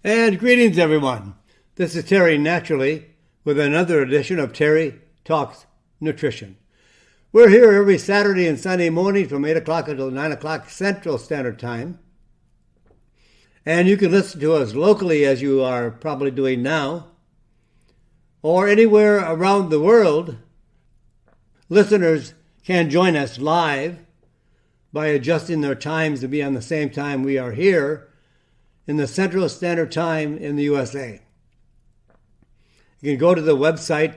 And greetings, everyone. This is Terry Naturally with another edition of Terry Talks Nutrition. We're here every Saturday and Sunday morning from 8 o'clock until 9 o'clock Central Standard Time. And you can listen to us locally, as you are probably doing now, or anywhere around the world. Listeners can join us live by adjusting their times to be on the same time we are here in the Central Standard Time in the USA. You can go to the website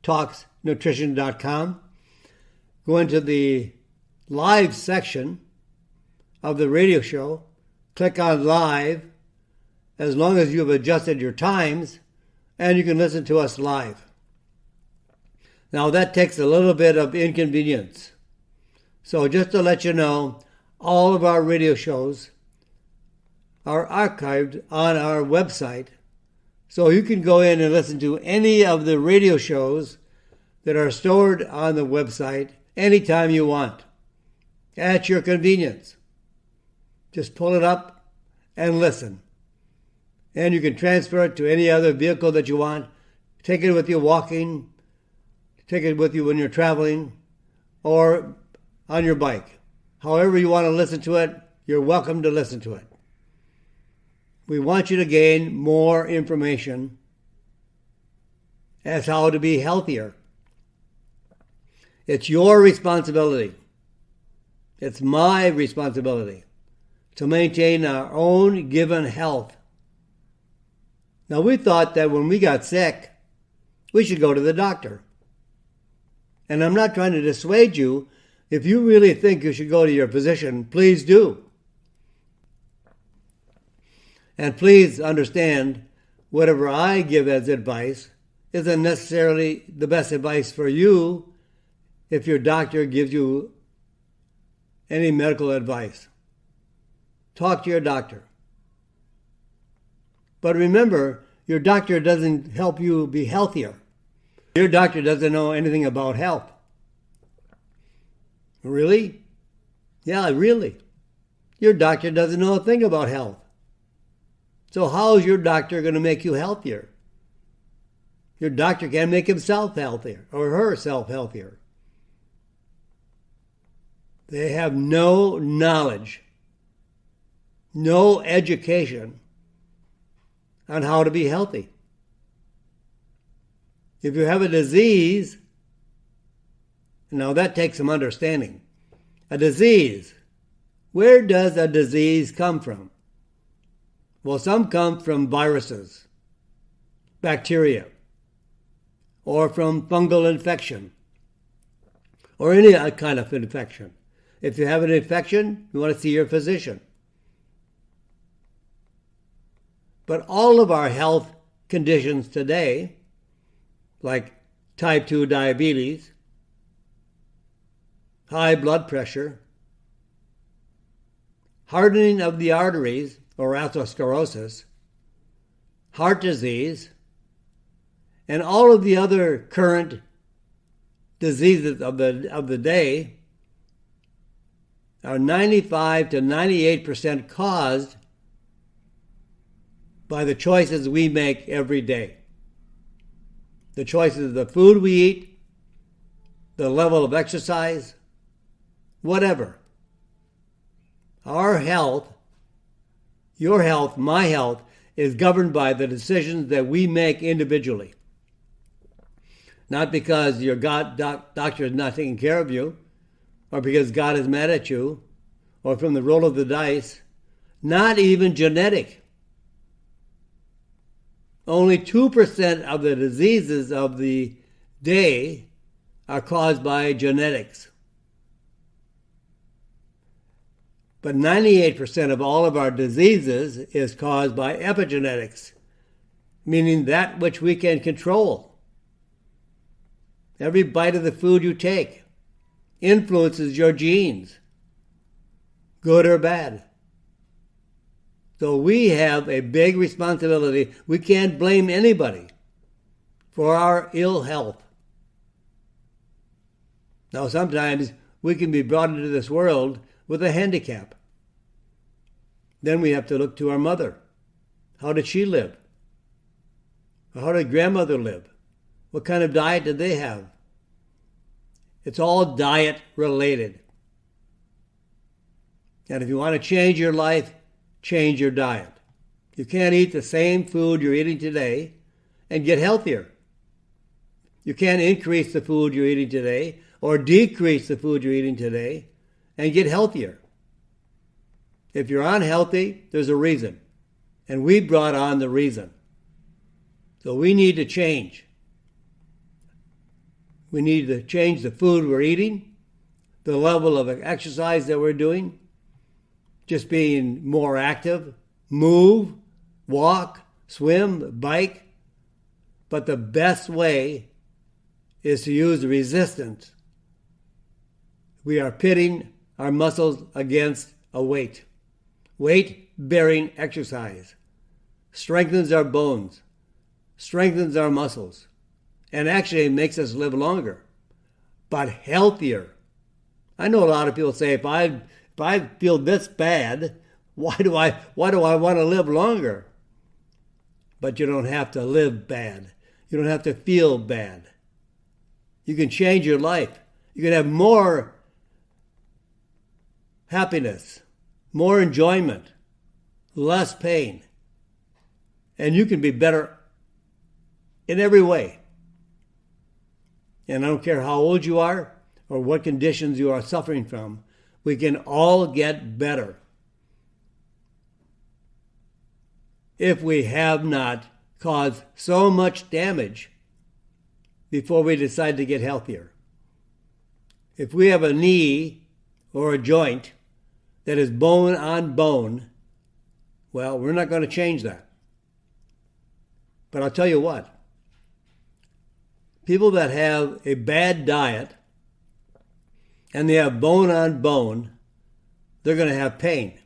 terrytalksnutrition.com, go into the live section of the radio show, click on live, as long as you've adjusted your times, and you can listen to us live. Now that takes a little bit of inconvenience. So just to let you know, all of our radio shows are archived on our website, so you can go in and listen to any of the radio shows that are stored on the website anytime you want, at your convenience. Just pull it up and listen. And you can transfer it to any other vehicle that you want. Take it with you walking, take it with you when you're traveling, or on your bike. However you want to listen to it, you're welcome to listen to it. We want you to gain more information as how to be healthier. It's your responsibility. It's my responsibility to maintain our own given health. Now, we thought that when we got sick, we should go to the doctor. And I'm not trying to dissuade you. If you really think you should go to your physician, please do. And please understand, whatever I give as advice isn't necessarily the best advice for you if your doctor gives you any medical advice. Talk to your doctor. But remember, your doctor doesn't help you be healthier. Your doctor doesn't know anything about health. Really? Yeah, really. Your doctor doesn't know a thing about health. So how is your doctor going to make you healthier? Your doctor can't make himself healthier or herself healthier. They have no knowledge, no education on how to be healthy. If you have a disease, now that takes some understanding. A disease, where does a disease come from? Well, some come from viruses, bacteria, or from fungal infection, or any kind of infection. If you have an infection, you want to see your physician. But all of our health conditions today, like type 2 diabetes, high blood pressure, hardening of the arteries, or atherosclerosis, heart disease, and all of the other current diseases of the day are 95 to 98% caused by the choices we make every day. The choices of the food we eat, the level of exercise, whatever. Our health, your health, my health, is governed by the decisions that we make individually. Not because your doctor is not taking care of you, or because God is mad at you, or from the roll of the dice. Not even genetic. Only 2% of the diseases of the day are caused by genetics. But 98% of all of our diseases is caused by epigenetics, meaning that which we can control. Every bite of the food you take influences your genes, good or bad. So we have a big responsibility. We can't blame anybody for our ill health. Now, sometimes we can be brought into this world with a handicap. Then we have to look to our mother How did she live? How did grandmother live? What kind of diet did they have? It's all diet related. And if you want to change your life, change your diet. You can't eat the same food you're eating today and get healthier. You can't increase the food you're eating today or decrease the food you're eating today and get healthier. If you're unhealthy, there's a reason. And we brought on the reason. So we need to change. We need to change the food we're eating, the level of exercise that we're doing, just being more active, move, walk, swim, bike. But the best way is to use the resistance. We are pitting our muscles against a weight. Weight-bearing exercise strengthens our bones, strengthens our muscles, and actually makes us live longer, but healthier. I know a lot of people say, if I feel this bad, why do I want to live longer? But you don't have to live bad. You don't have to feel bad. You can change your life. You can have more happiness, more enjoyment, less pain, and you can be better in every way. And I don't care how old you are or what conditions you are suffering from, we can all get better if we have not caused so much damage before we decide to get healthier. If we have a knee or a joint that is bone on bone, well, we're not going to change that. But I'll tell you what, people that have a bad diet and they have bone on bone, they're going to have pain.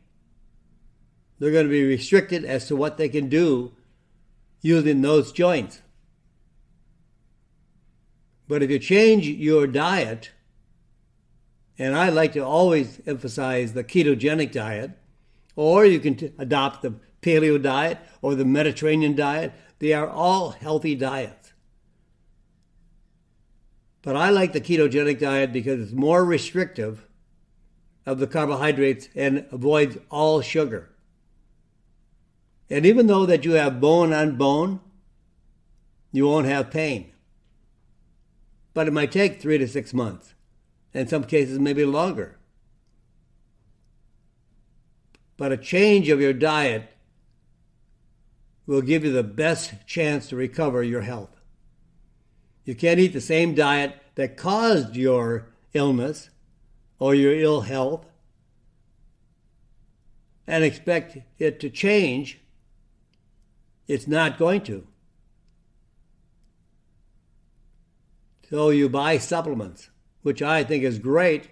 They're going to be restricted as to what they can do using those joints. But if you change your diet, and I like to always emphasize the ketogenic diet, or you can adopt the paleo diet or the Mediterranean diet. They are all healthy diets. But I like the ketogenic diet because it's more restrictive of the carbohydrates and avoids all sugar. And even though that you have bone on bone, you won't have pain. But it might take 3 to 6 months. In some cases, maybe longer. But a change of your diet will give you the best chance to recover your health. You can't eat the same diet that caused your illness or your ill health and expect it to change. It's not going to. So you buy supplements, which I think is great.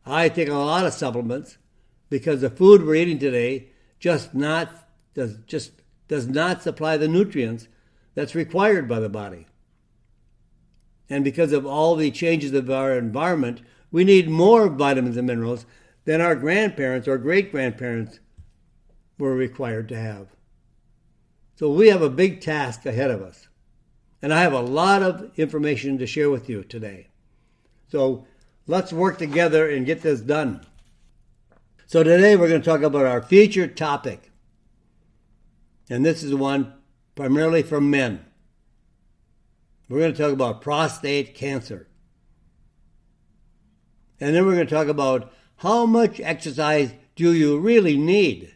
I take a lot of supplements because the food we're eating today does not supply the nutrients that's required by the body. And because of all the changes of our environment, we need more vitamins and minerals than our grandparents or great-grandparents were required to have. So we have a big task ahead of us. And I have a lot of information to share with you today. So let's work together and get this done. So today we're going to talk about our featured topic. And this is one primarily for men. We're going to talk about prostate cancer. And then we're going to talk about how much exercise do you really need?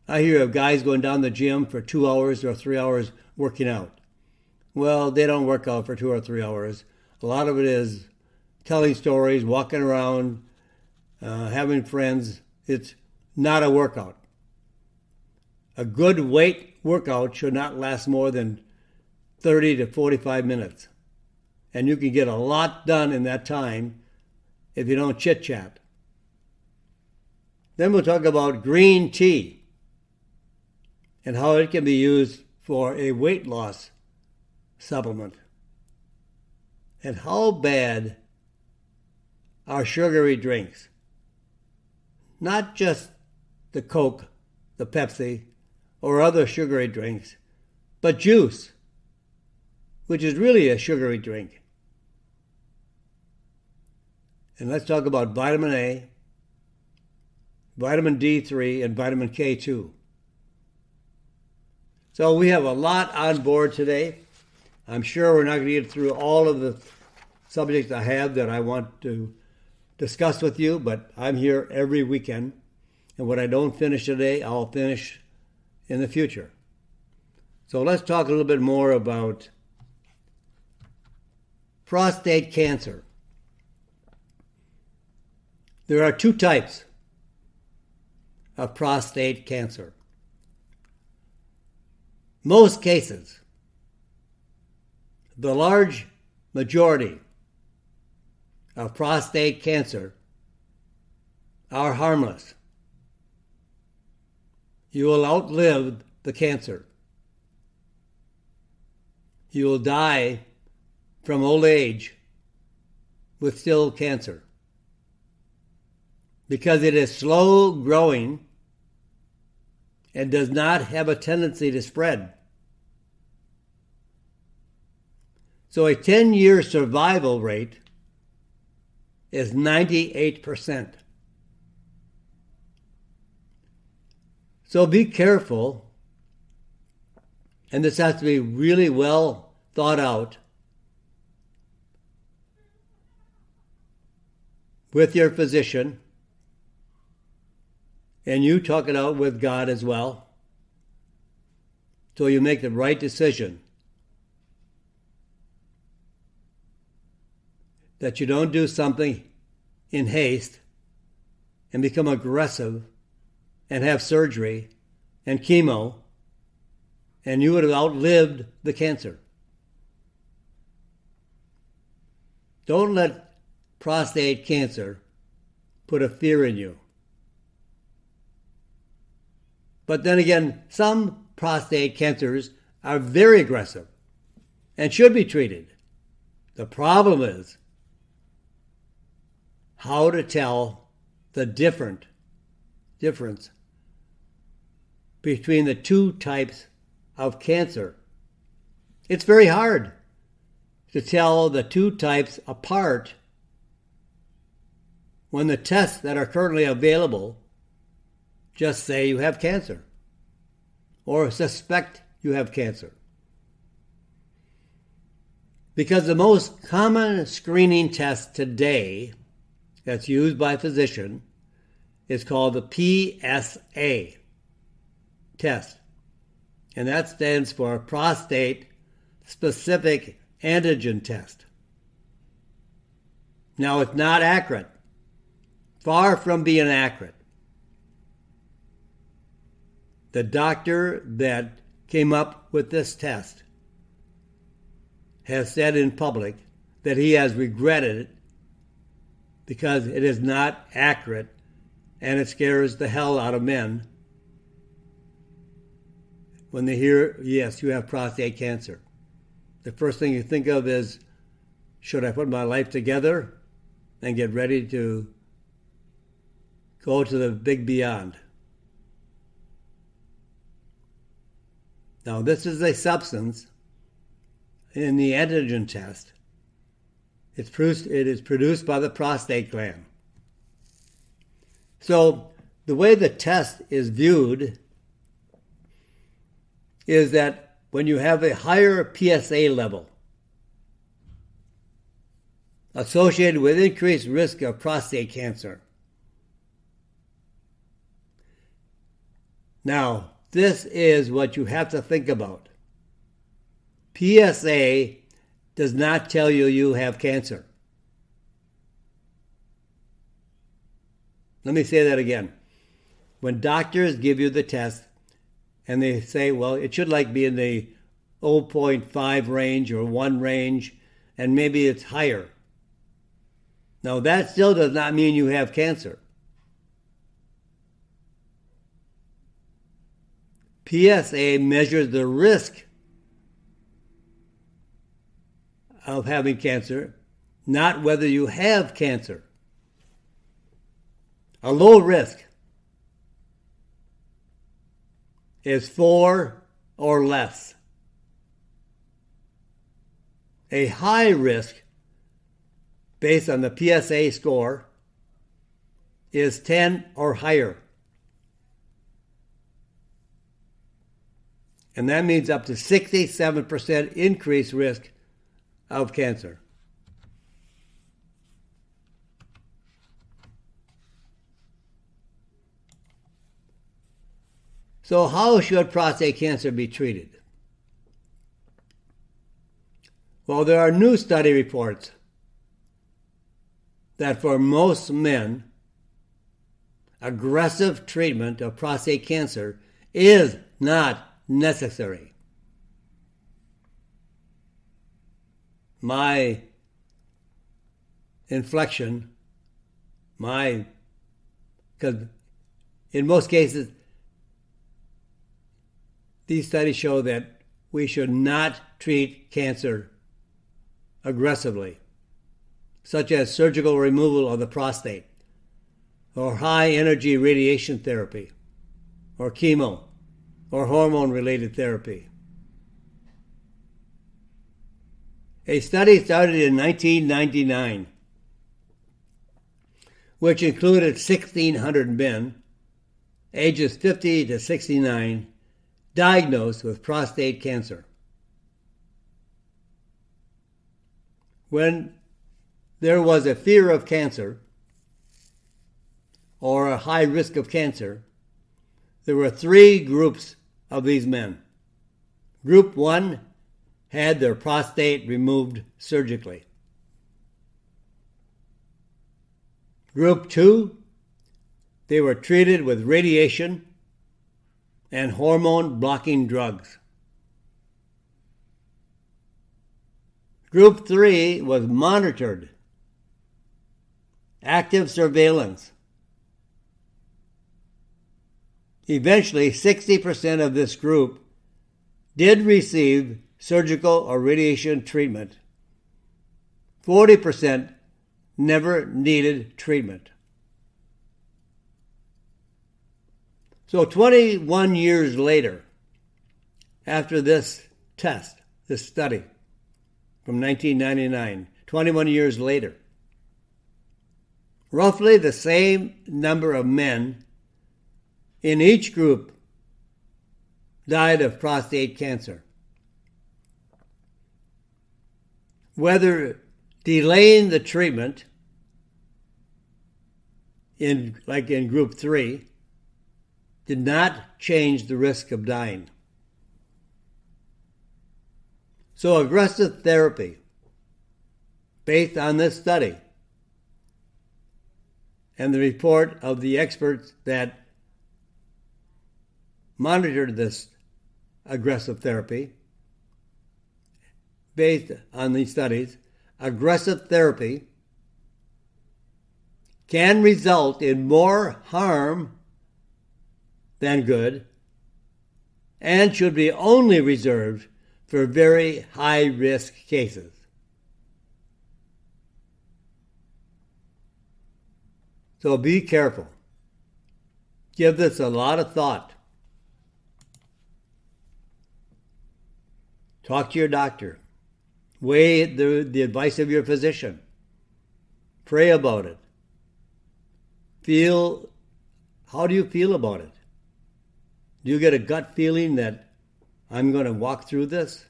I hear of guys going down the gym for 2 hours or 3 hours working out. Well, they don't work out for 2 or 3 hours. A lot of it is telling stories, walking around, having friends. It's not a workout. A good weight workout should not last more than 30 to 45 minutes. And you can get a lot done in that time if you don't chit-chat. Then we'll talk about green tea and how it can be used for a weight loss supplement. And how bad are sugary drinks. Not just the Coke the Pepsi, or other sugary drinks, but juice, which is really a sugary drink. And let's talk about vitamin A, vitamin D3, and vitamin K2. So we have a lot on board today. I'm sure we're not going to get through all of the subjects I have that I want to discuss with you, but I'm here every weekend. And what I don't finish today, I'll finish in the future. So let's talk a little bit more about prostate cancer. There are two types of prostate cancer. Most cases, the large majority of prostate cancer are harmless. You will outlive the cancer. You will die from old age with still cancer because it is slow growing and does not have a tendency to spread. So a 10-year survival rate is 98%. So be careful, and this has to be really well thought out with your physician, and you talk it out with God as well, so you make the right decision. That you don't do something in haste and become aggressive and have surgery and chemo, and you would have outlived the cancer. Don't let prostate cancer put a fear in you. But then again, some prostate cancers are very aggressive and should be treated. The problem is how to tell the difference between the two types of cancer. It's very hard to tell the two types apart when the tests that are currently available just say you have cancer or suspect you have cancer. Because the most common screening test today that's used by a physician is called the PSA test. And that stands for prostate specific antigen test. Now, it's not accurate. Far from being accurate. The doctor that came up with this test has said in public that he has regretted it because it is not accurate and it scares the hell out of men when they hear, yes, you have prostate cancer. The first thing you think of is, should I put my life together and get ready to go to the big beyond? Now, this is a substance in the antigen test. It is produced by the prostate gland. So the way the test is viewed is that when you have a higher PSA level associated with increased risk of prostate cancer. Now, this is what you have to think about. PSA does not tell you you have cancer. Let me say that again. When doctors give you the test and they say, well, it should be in the 0.5 range or 1 range, and maybe it's higher. Now, that still does not mean you have cancer. PSA measures the risk of having cancer, not whether you have cancer. A low risk is 4 or less. A high risk, based on the PSA score, is 10 or higher. And that means up to 67% increased risk of cancer. So how should prostate cancer be treated? Well, there are new study reports that for most men, aggressive treatment of prostate cancer is not necessary. My inflection, because in most cases, these studies show that we should not treat cancer aggressively, such as surgical removal of the prostate, or high-energy radiation therapy, or chemo, or hormone-related therapy. A study started in 1999, which included 1,600 men, ages 50 to 69, diagnosed with prostate cancer. When there was a fear of cancer or a high risk of cancer, there were 3 groups of these men. Group 1 had their prostate removed surgically. Group 2, they were treated with radiation and hormone-blocking drugs. Group 3 was monitored, active surveillance. Eventually, 60% of this group did receive surgical or radiation treatment. 40% never needed treatment. So 21 years later, after this test, this study from 1999, 21 years later, roughly the same number of men in each group died of prostate cancer. Whether delaying the treatment, like in group 3, did not change the risk of dying. So aggressive therapy, based on this study and the report of the experts that monitored this aggressive therapy, based on these studies, aggressive therapy can result in more harm than good and should be only reserved for very high-risk cases. So be careful. Give this a lot of thought. Talk to your doctor. Weigh the advice of your physician. Pray about it. How do you feel about it? Do you get a gut feeling that I'm going to walk through this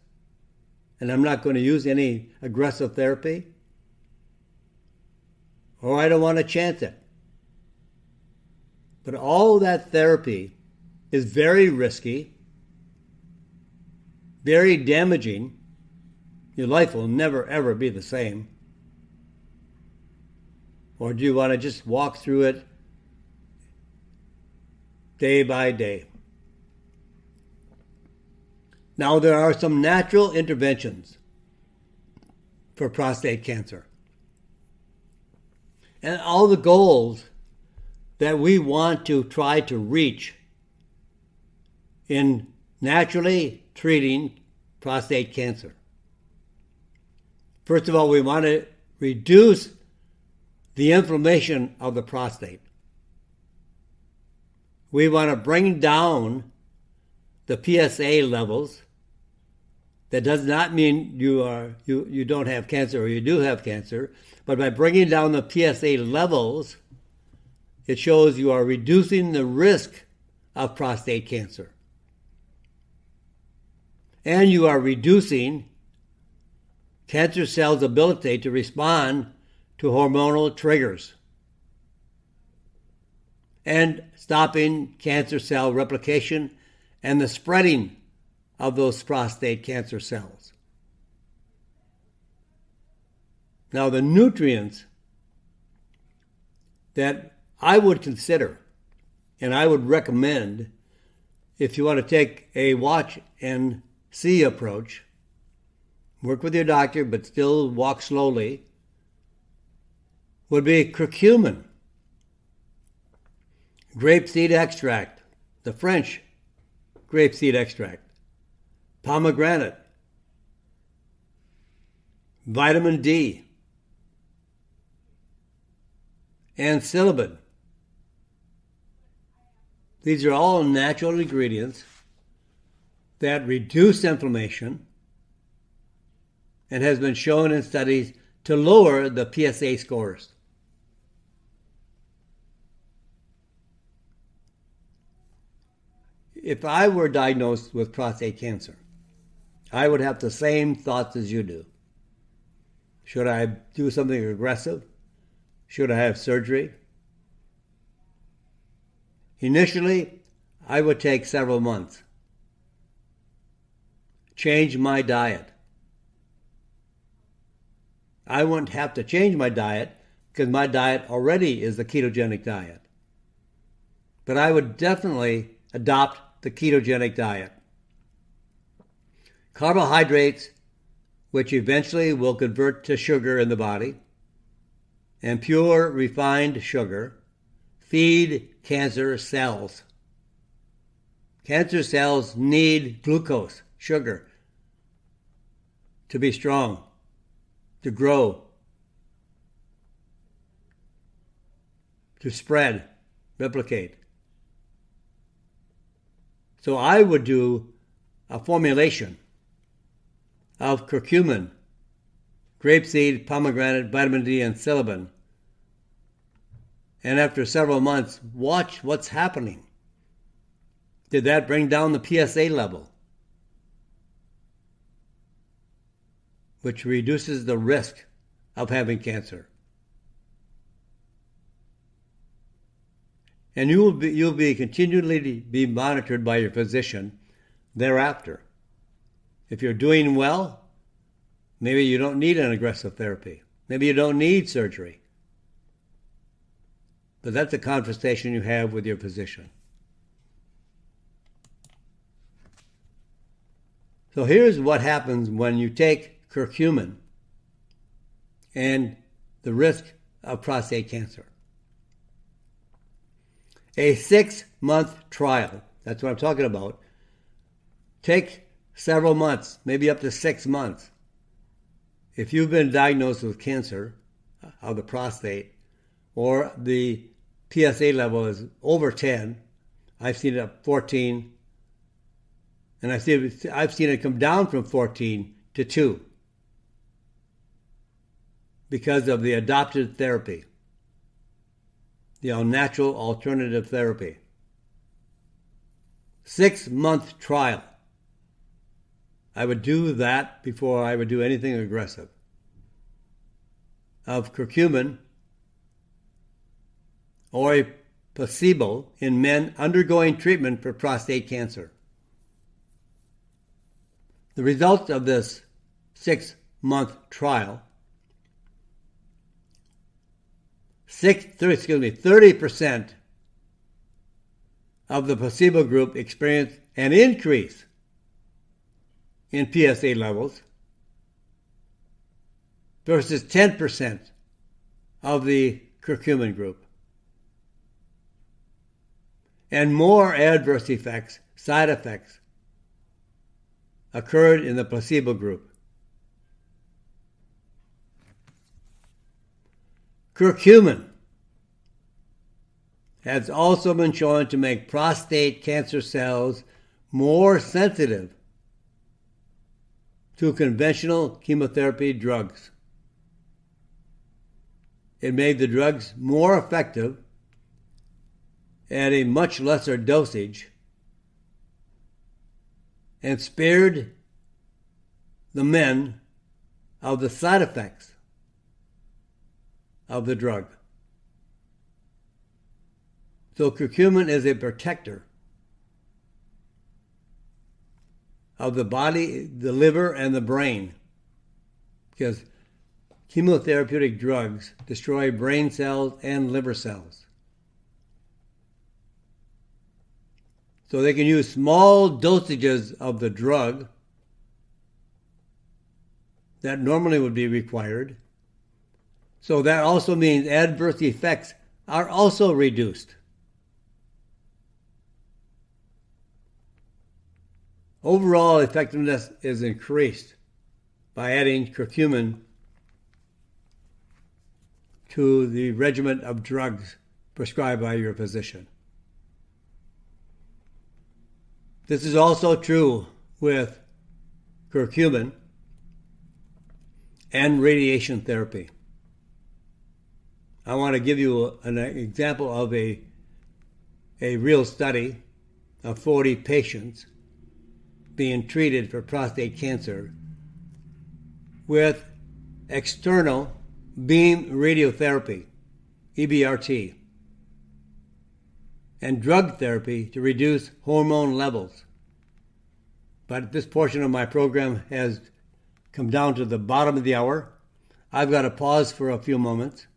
and I'm not going to use any aggressive therapy? Or I don't want to chance it. But all that therapy is very risky, very damaging. Your life will never, ever be the same. Or do you want to just walk through it day by day? Now, there are some natural interventions for prostate cancer. And all the goals that we want to try to reach in naturally treating prostate cancer. First of all, we want to reduce the inflammation of the prostate. We want to bring down the PSA levels. That does not mean you don't have cancer or you do have cancer, but by bringing down the PSA levels, it shows you are reducing the risk of prostate cancer. And you are reducing cancer cells' ability to respond to hormonal triggers and stopping cancer cell replication and the spreading of those prostate cancer cells. Now, the nutrients that I would consider and I would recommend if you want to take a watch and see approach, work with your doctor but still walk slowly, would be curcumin, grapeseed extract, the French grapeseed extract, pomegranate, vitamin D, and psilocybin. These are all natural ingredients that reduce inflammation and has been shown in studies to lower the PSA scores. If I were diagnosed with prostate cancer, I would have the same thoughts as you do. Should I do something aggressive? Should I have surgery? Initially, I would take several months. Change my diet. I wouldn't have to change my diet because my diet already is the ketogenic diet. But I would definitely adopt the ketogenic diet. Carbohydrates, which eventually will convert to sugar in the body, and pure refined sugar, feed cancer cells. Cancer cells need glucose, sugar, to be strong, to grow, to spread, replicate. So I would do a formulation of curcumin, grapeseed, pomegranate, vitamin D, and psilocybin. And after several months, watch what's happening. Did that bring down the PSA level, which reduces the risk of having cancer? And you'll be continually be monitored by your physician thereafter. If you're doing well, maybe you don't need an aggressive therapy. Maybe you don't need surgery. But that's a conversation you have with your physician. So here's what happens when you take curcumin and the risk of prostate cancer. A 6-month trial, that's what I'm talking about, take several months, maybe up to 6 months. If you've been diagnosed with cancer of the prostate or the PSA level is over 10, I've seen it at 14, and I've seen it come down from 14 to 2 because of the adopted therapy, the natural alternative therapy. 6-month trial. I would do that before I would do anything aggressive. Of curcumin or a placebo in men undergoing treatment for prostate cancer. The results of this 6-month trial, 30% of the placebo group experienced an increase in PSA levels versus 10% of the curcumin group. And more adverse effects, side effects, occurred in the placebo group. Curcumin has also been shown to make prostate cancer cells more sensitive to conventional chemotherapy drugs. It made the drugs more effective at a much lesser dosage and spared the men of the side effects of the drug. So curcumin is a protector of the body, the liver, and the brain, because chemotherapeutic drugs destroy brain cells and liver cells. So they can use small dosages of the drug that normally would be required. So that also means adverse effects are also reduced. Overall effectiveness is increased by adding curcumin to the regimen of drugs prescribed by your physician. This is also true with curcumin and radiation therapy. I want to give you an example of a real study of 40 patients being treated for prostate cancer with external beam radiotherapy, EBRT, and drug therapy to reduce hormone levels. But this portion of my program has come down to the bottom of the hour. I've got to pause for a few moments.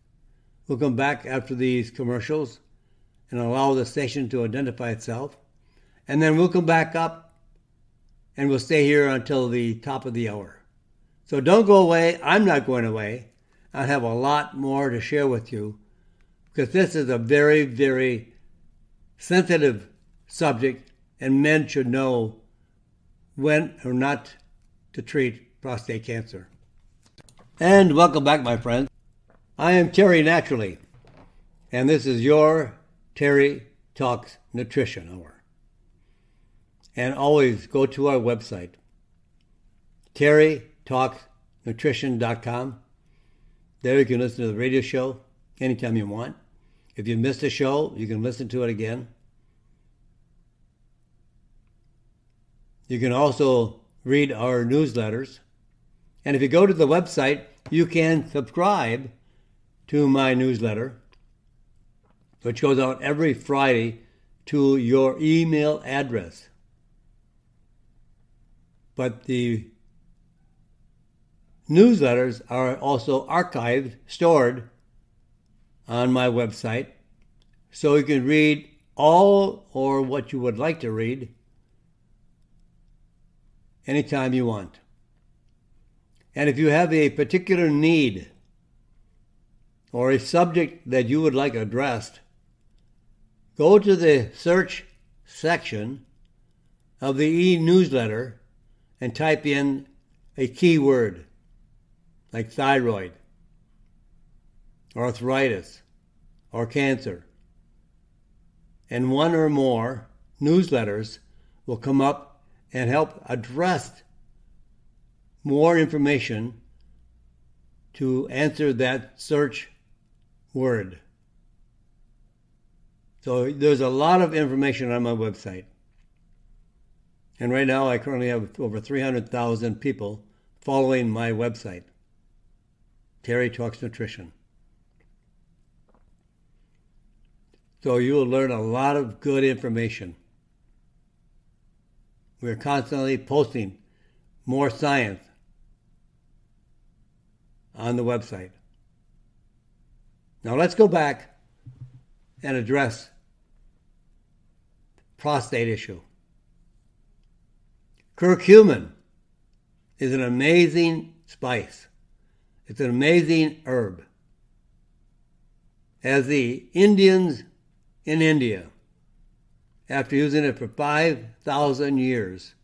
We'll come back after these commercials and allow the station to identify itself. And then we'll come back up and we'll stay here until the top of the hour. So don't go away. I'm not going away. I have a lot more to share with you because this is a very, very sensitive subject, and men should know when or not to treat prostate cancer. And welcome back, my friends. I am Terry Naturally, and this is your Terry Talks Nutrition Hour. And always go to our website, terrytalksnutrition.com. There you can listen to the radio show anytime you want. If you missed a show, you can listen to it again. You can also read our newsletters. And if you go to the website, you can subscribe to my newsletter, which goes out every Friday to your email address. But the newsletters are also archived, stored on my website, so you can read all or what you would like to read anytime you want. And if you have a particular need or a subject that you would like addressed, go to the search section of the e-newsletter and type in a keyword like thyroid, or arthritis, or cancer. And one or more newsletters will come up and help address more information to answer that search word. So there's a lot of information on my website. And right now I currently have over 300,000 people following my website, Terry Talks Nutrition. So you will learn a lot of good information. We're constantly posting more science on the website. Now let's go back and address the prostate issue. Curcumin is an amazing spice. It's an amazing herb. As the Indians in India, after using it for 5,000 years,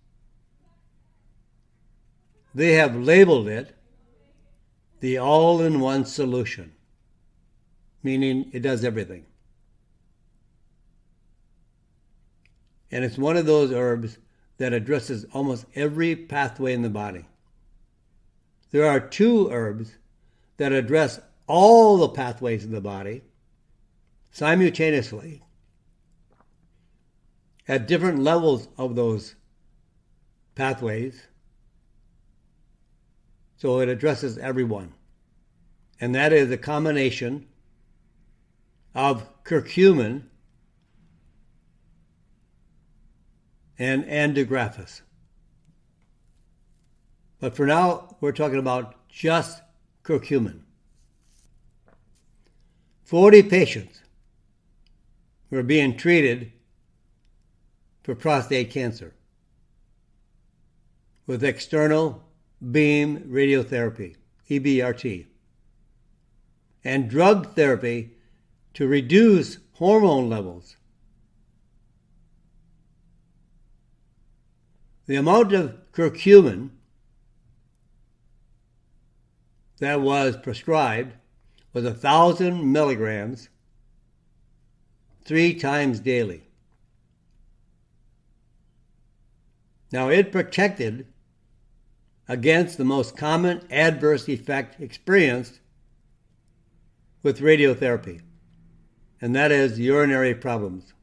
they have labeled it the all-in-one solution, meaning it does everything. And it's one of those herbs that addresses almost every pathway in the body. There are 2 herbs that address all the pathways in the body simultaneously at different levels of those pathways. So it addresses everyone. And that is a combination of curcumin and andigraphis. But for now, we're talking about just curcumin. 40 patients were being treated for prostate cancer with external beam radiotherapy, EBRT, and drug therapy to reduce hormone levels. The amount of curcumin that was prescribed was 1,000 milligrams 3 times daily. Now, it protected against the most common adverse effect experienced with radiotherapy, and that is urinary problems.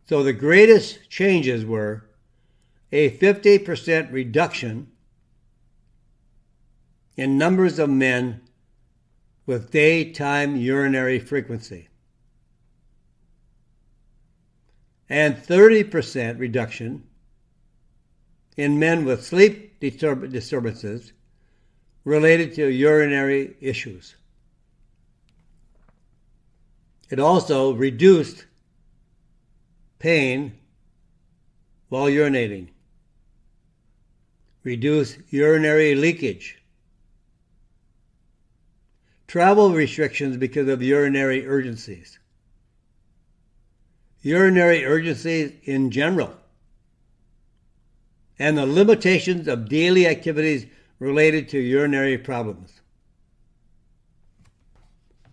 So the greatest changes were a 50% reduction in numbers of men with daytime urinary frequency, and 30% reduction in men with sleep disturbances related to urinary issues. It also reduced pain while urinating, reduced urinary leakage, travel restrictions because of urinary urgencies, urinary urgencies in general, and the limitations of daily activities related to urinary problems,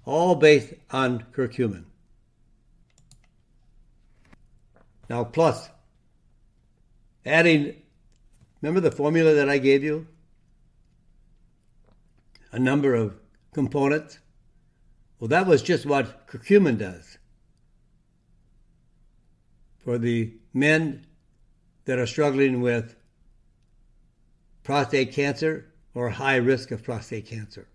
all based on curcumin. Now, plus, adding, remember the formula that I gave you? A number of components? Well, that was just what curcumin does for the men that are struggling with prostate cancer or high risk of prostate cancer.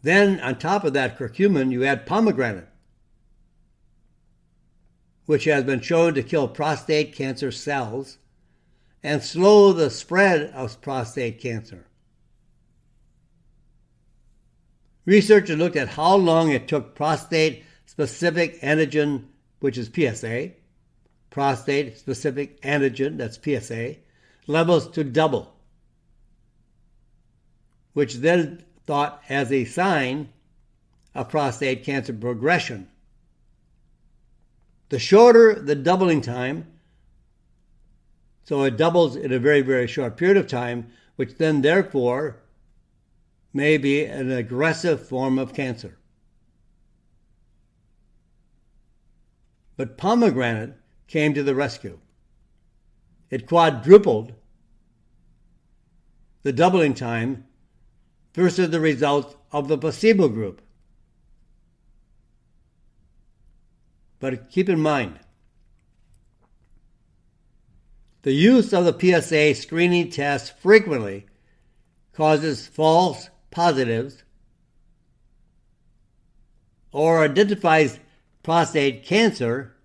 Then, on top of that curcumin, you add pomegranate, which has been shown to kill prostate cancer cells and slow the spread of prostate cancer. Researchers looked at how long it took prostate-specific antigen, which is PSA, prostate-specific antigen, that's PSA, levels to double, which then thought as a sign of prostate cancer progression. The shorter the doubling time, so it doubles in a very, very short period of time, which then therefore may be an aggressive form of cancer. But pomegranate came to the rescue. It quadrupled the doubling time versus the results of the placebo group. But keep in mind, the use of the PSA screening test frequently causes false positives or identifies prostate cancer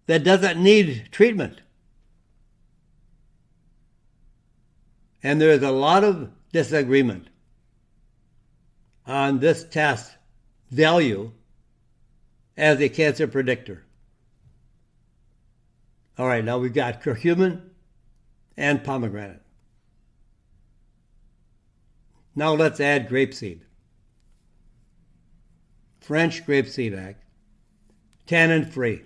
that doesn't need treatment. And there is a lot of disagreement on this test value as a cancer predictor. All right, now we've got curcumin and pomegranate. Now let's add grapeseed. French grapeseed extract, tannin-free.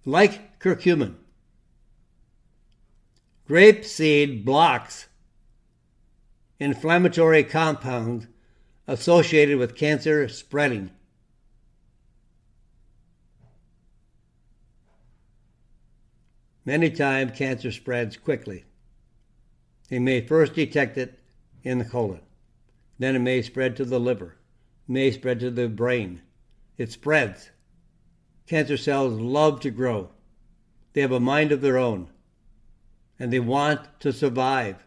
Like curcumin, grapeseed blocks inflammatory compounds associated with cancer spreading. Many times cancer spreads quickly. They may first detect it in the colon. Then it may spread to the liver. It may spread to the brain. It spreads. Cancer cells love to grow. They have a mind of their own. And they want to survive.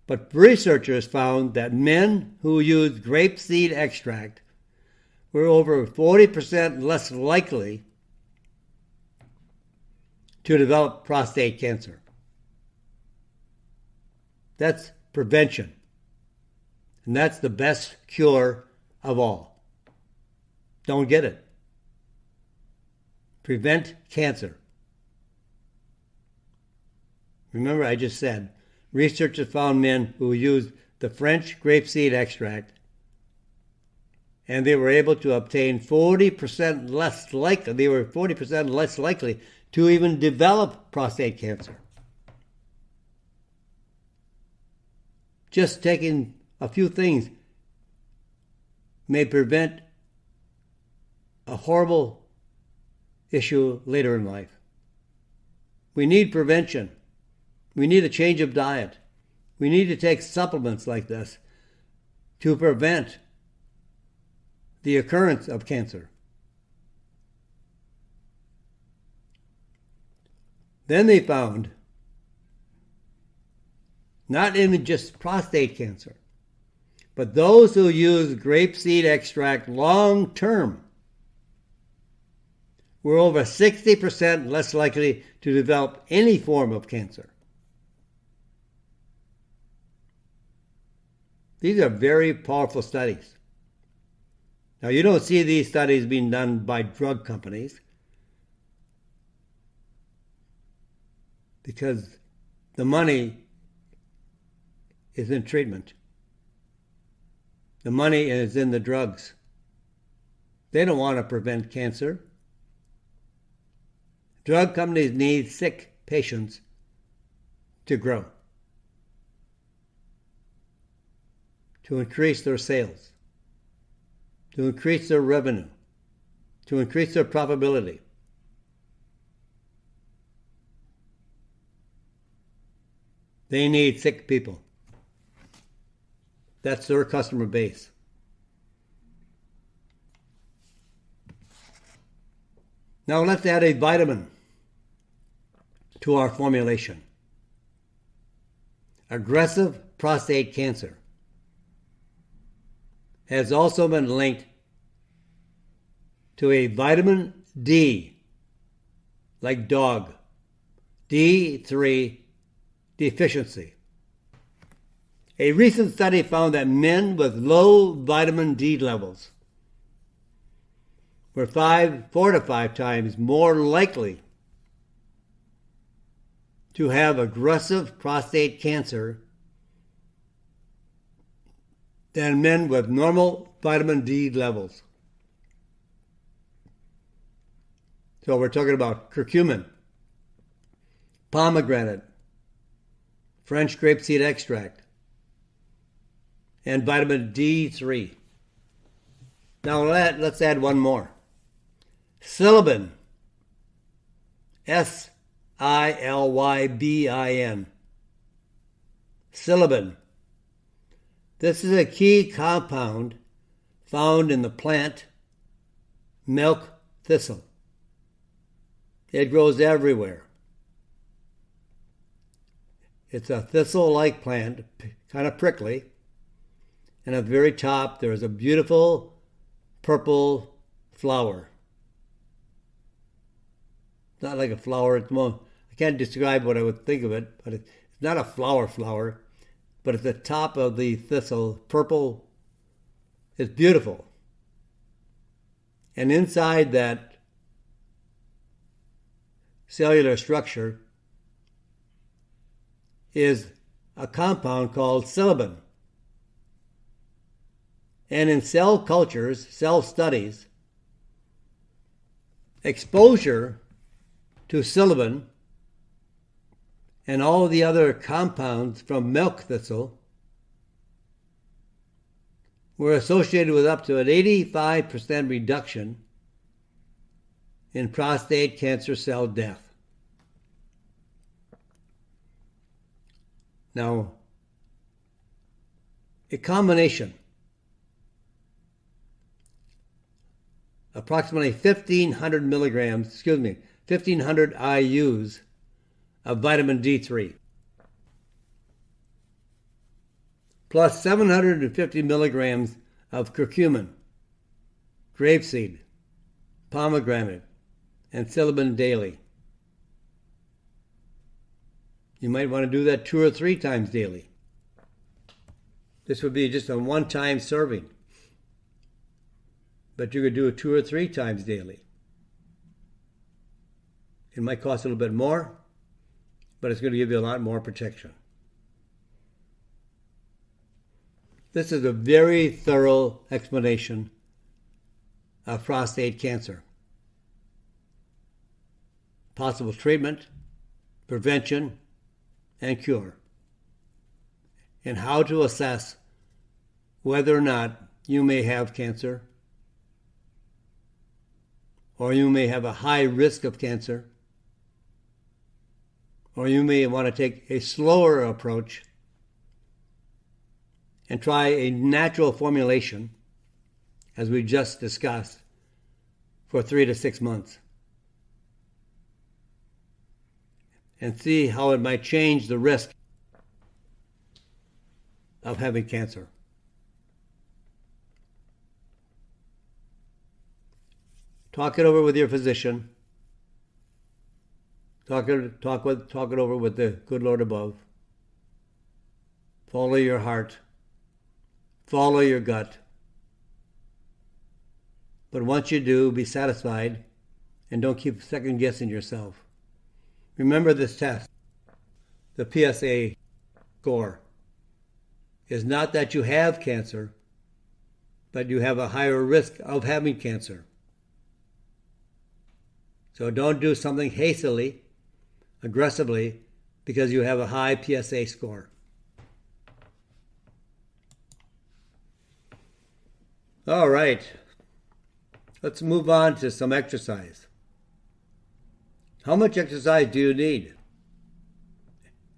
But researchers found that men who used grapeseed extract were over 40% less likely to develop prostate cancer. That's prevention. And that's the best cure of all. Don't get it. Prevent cancer. Remember, I just said, researchers found men who used the French grapeseed extract, and they were able to obtain 40% less likely. They were 40% less likely to even develop prostate cancer. Just taking a few things may prevent a horrible issue later in life. We need prevention. We need a change of diet. We need to take supplements like this to prevent the occurrence of cancer. Then they found not even just prostate cancer, but those who use grapeseed extract long term were over 60% less likely to develop any form of cancer. These are very powerful studies. Now, you don't see these studies being done by drug companies because the money is in treatment. The money is in the drugs. They don't want to prevent cancer. Drug companies need sick patients to grow, to increase their sales, to increase their revenue, to increase their profitability. They need sick people. That's their customer base. Now let's add a vitamin to our formulation. Aggressive prostate cancer has also been linked to a vitamin D, like dog, D3 deficiency. A recent study found that men with low vitamin D levels were 4 to 5 times more likely to have aggressive prostate cancer than men with normal vitamin D levels. So we're talking about curcumin, pomegranate, French grapeseed extract, and vitamin D3. Now let's add one more. Silybin, S-I-L-Y-B-I-N. Silybin. This is a key compound found in the plant milk thistle. It grows everywhere. It's a thistle-like plant, kind of prickly, and at the very top there's a beautiful purple flower. It's not like a flower at the moment. I can't describe what I would think of it, but it's not a flower, but at the top of the thistle, purple. It's beautiful. And inside that cellular structure is a compound called silybin. And in cell cultures, cell studies, exposure to silybin and all the other compounds from milk thistle were associated with up to an 85% reduction in prostate cancer cell death. Now, a combination, approximately 1,500 IUs of vitamin D3, plus 750 milligrams of curcumin, grapeseed, pomegranate, and cinnamon daily. You might want to do that 2 or 3 times daily. This would be just a one-time serving, but you could do it 2 or 3 times daily. It might cost a little bit more, but it's going to give you a lot more protection. This is a very thorough explanation of prostate cancer. Possible treatment, prevention, and cure, and how to assess whether or not you may have cancer, or you may have a high risk of cancer, or you may want to take a slower approach and try a natural formulation, as we just discussed, for 3 to 6 months, and see how it might change the risk of having cancer. Talk it over with your physician. Talk it over with the good Lord above. Follow your heart. Follow your gut. But once you do, be satisfied and don't keep second guessing yourself. Remember this test, the PSA score, is not that you have cancer, but you have a higher risk of having cancer. So don't do something hastily, aggressively, because you have a high PSA score. All right, let's move on to some exercise. How much exercise do you need?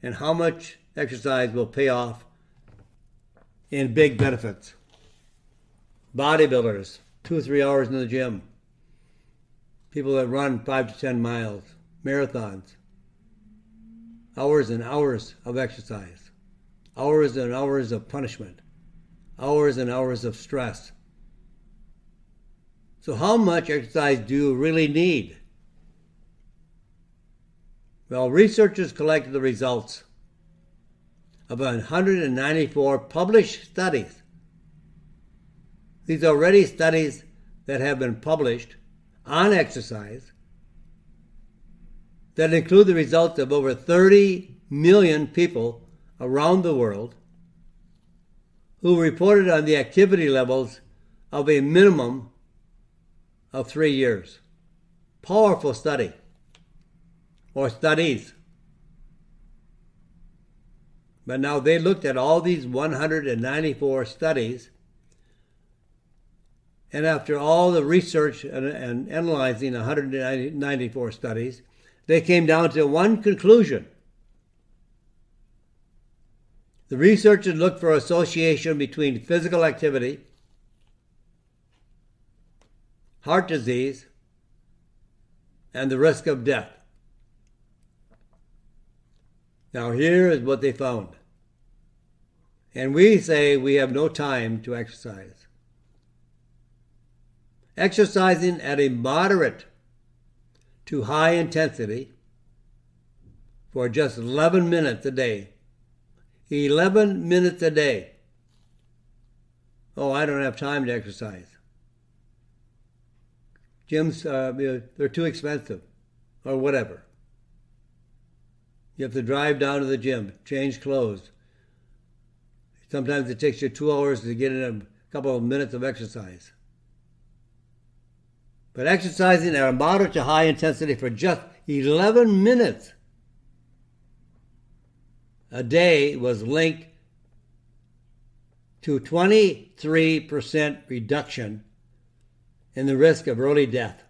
And how much exercise will pay off in big benefits? Bodybuilders, 2 or 3 hours in the gym. People that run 5 to 10 miles, marathons. Hours and hours of exercise. Hours and hours of punishment. Hours and hours of stress. So how much exercise do you really need? Well, researchers collected the results of 194 published studies. These are already studies that have been published on exercise that include the results of over 30 million people around the world who reported on the activity levels of a minimum of 3 years. Powerful study, or studies. But now they looked at all these 194 studies, and after all the research and analyzing 194 studies, they came down to one conclusion. The researchers looked for association between physical activity, heart disease, and the risk of death. Now here is what they found. And we say we have no time to exercise. Exercising at a moderate to high intensity for just 11 minutes a day. 11 minutes a day. Oh, I don't have time to exercise. Gyms, they're too expensive, or whatever. You have to drive down to the gym, change clothes. Sometimes it takes you 2 hours to get in a couple of minutes of exercise. But exercising at a moderate to high intensity for just 11 minutes a day was linked to 23% reduction in the risk of early death.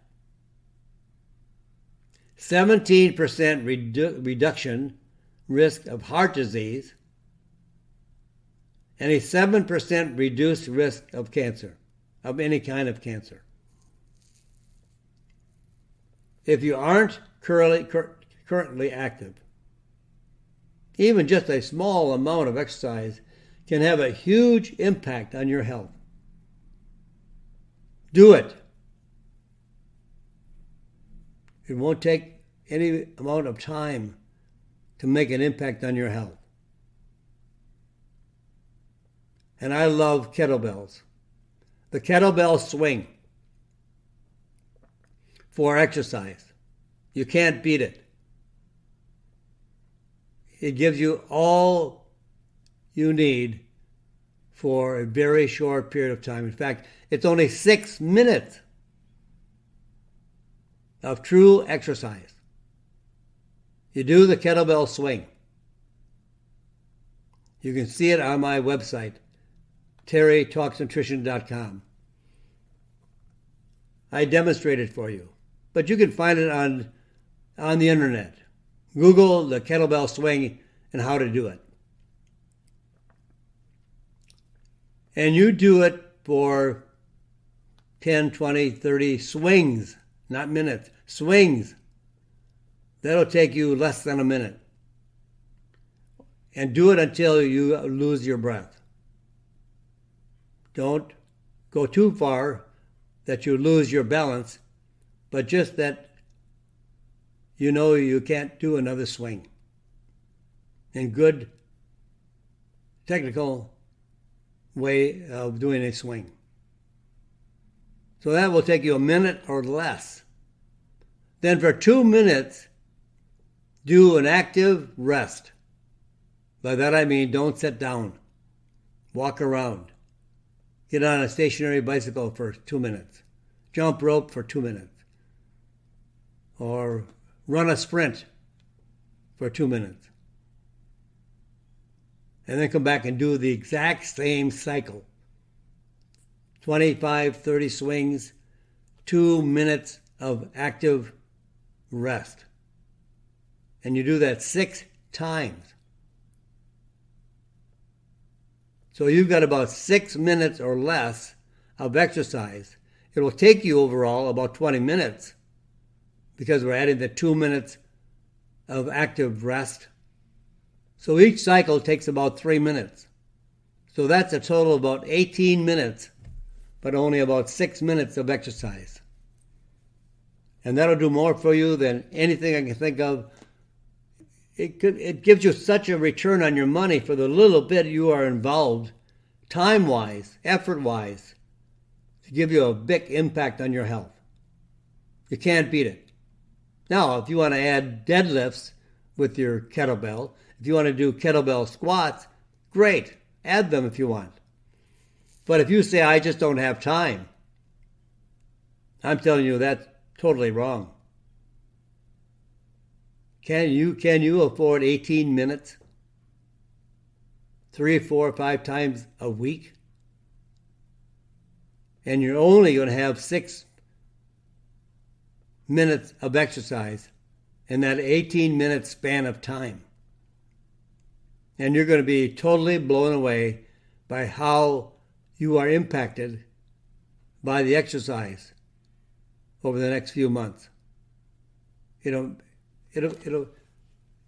17% reduction risk of heart disease, and a 7% reduced risk of cancer, of any kind of cancer. If you aren't currently active, even just a small amount of exercise can have a huge impact on your health. Do it. It won't take any amount of time to make an impact on your health. And I love kettlebells. The kettlebell swing for exercise. You can't beat it. It gives you all you need for a very short period of time. In fact, it's only 6 minutes of true exercise. You do the kettlebell swing. You can see it on my website, terrytalksnutrition.com. I demonstrate it for you, but you can find it on the internet. Google the kettlebell swing and how to do it. And you do it for 10, 20, 30 swings, not minutes, swings. That'll take you less than a minute. And do it until you lose your breath. Don't go too far that you lose your balance, but just that you know you can't do another swing. In good technical way of doing a swing. So that will take you a minute or less. Then for 2 minutes, do an active rest. By that I mean don't sit down. Walk around. Get on a stationary bicycle for 2 minutes. Jump rope for 2 minutes. Or run a sprint for 2 minutes. And then come back and do the exact same cycle. 25, 30 swings, 2 minutes of active rest. And you do that 6 times. So you've got about 6 minutes or less of exercise. It will take you overall about 20 minutes because we're adding the 2 minutes of active rest. So each cycle takes about 3 minutes. So that's a total of about 18 minutes, but only about 6 minutes of exercise. And that'll do more for you than anything I can think of. It gives you such a return on your money for the little bit you are involved, time-wise, effort-wise, to give you a big impact on your health. You can't beat it. Now, if you want to add deadlifts with your kettlebell, if you want to do kettlebell squats, great. Add them if you want. But if you say, I just don't have time, I'm telling you that's totally wrong. Can you afford 18 minutes? 3, 4, 5 times a week? And you're only going to have 6 minutes of exercise in that 18-minute span of time. And you're going to be totally blown away by how you are impacted by the exercise over the next few months. It'll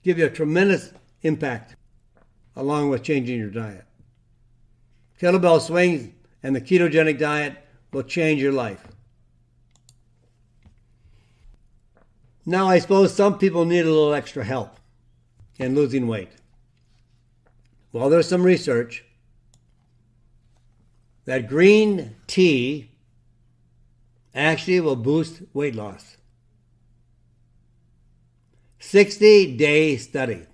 give you a tremendous impact along with changing your diet. Kettlebell swings and the ketogenic diet will change your life. Now, I suppose some people need a little extra help in losing weight. Well, there's some research that green tea actually will boost weight loss. 60-day study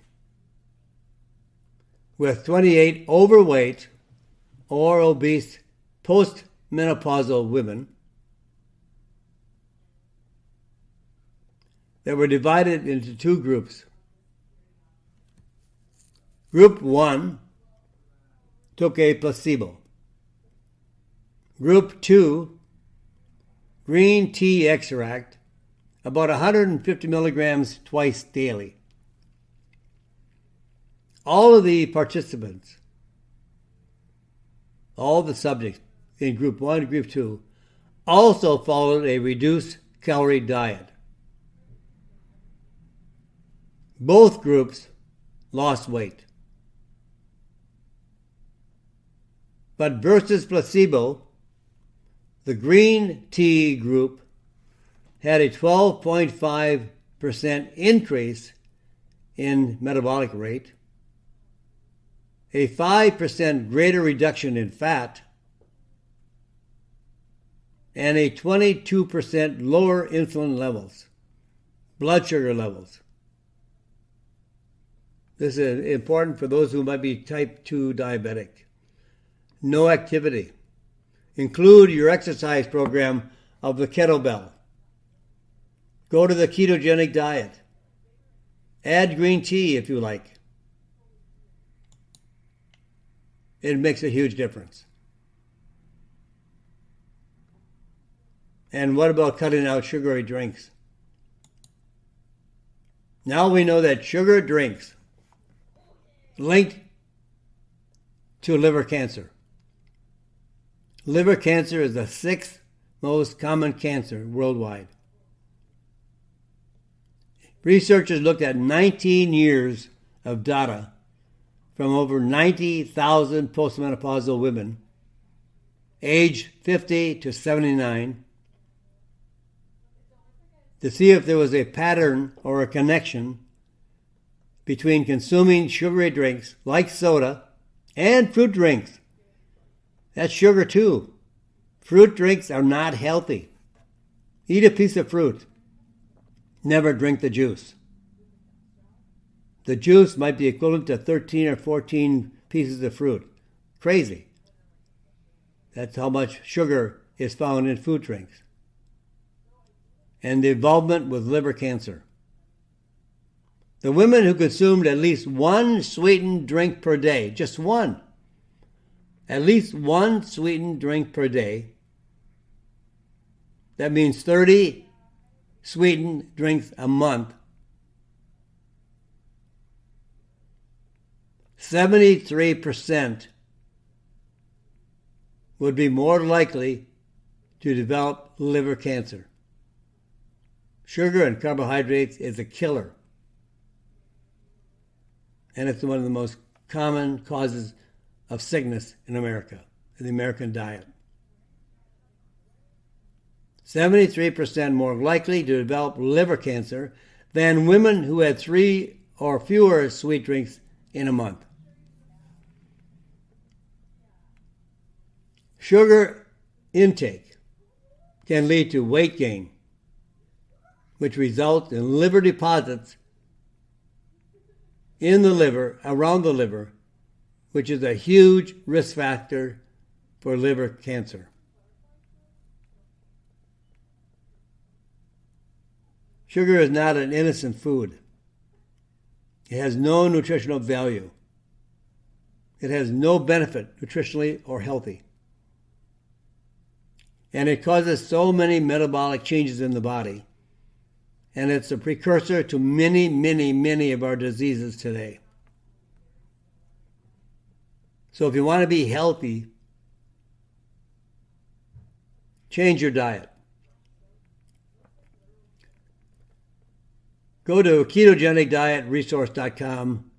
with 28 overweight or obese postmenopausal women that were divided into 2 groups. Group 1 took a placebo. Group 2, green tea extract about 150 milligrams twice daily. All of the participants, all the subjects in group 1 and group 2, also followed a reduced calorie diet. Both groups lost weight. But versus placebo, the green tea group had a 12.5% increase in metabolic rate, a 5% greater reduction in fat, and a 22% lower insulin levels, blood sugar levels. This is important for those who might be type 2 diabetic. No activity. Include your exercise program of the kettlebell. Go to the ketogenic diet. Add green tea if you like. It makes a huge difference. And what about cutting out sugary drinks? Now we know that sugar drinks linked to liver cancer. Liver cancer is the 6th most common cancer worldwide. Researchers looked at 19 years of data from over 90,000 postmenopausal women aged 50 to 79 to see if there was a pattern or a connection between consuming sugary drinks like soda and fruit drinks. That's sugar too. Fruit drinks are not healthy. Eat a piece of fruit. Never drink the juice. The juice might be equivalent to 13 or 14 pieces of fruit. Crazy. That's how much sugar is found in food drinks. And the involvement with liver cancer. The women who consumed at least one sweetened drink per day, just one, at least one sweetened drink per day, that means 30 sweetened drinks a month, 73% would be more likely to develop liver cancer. Sugar and carbohydrates is a killer. And it's one of the most common causes of sickness in America, in the American diet. 73% more likely to develop liver cancer than women who had 3 or fewer sweet drinks in a month. Sugar intake can lead to weight gain, which results in liver deposits in the liver, around the liver, which is a huge risk factor for liver cancer. Sugar is not an innocent food. It has no nutritional value. It has no benefit nutritionally or healthy. And it causes so many metabolic changes in the body. And it's a precursor to many, many, many of our diseases today. So if you want to be healthy, change your diet. Go to ketogenicdietresource.com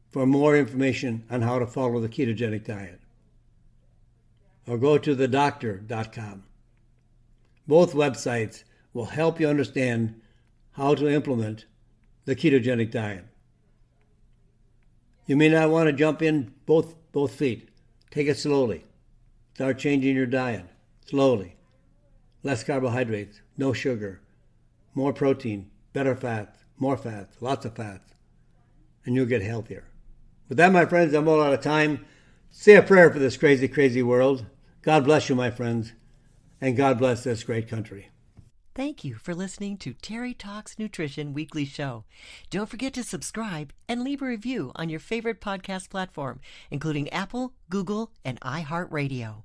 for more information on how to follow the ketogenic diet. Or go to thedoctor.com. Both websites will help you understand how to implement the ketogenic diet. You may not want to jump in both feet. Take it slowly. Start changing your diet slowly. Less carbohydrates, no sugar, more protein, better fats, more fats, lots of fats, and you'll get healthier. With that, my friends, I'm all out of time. Say a prayer for this crazy, crazy world. God bless you, my friends, and God bless this great country. Thank you for listening to Terry Talks Nutrition Weekly Show. Don't forget to subscribe and leave a review on your favorite podcast platform, including Apple, Google, and iHeartRadio.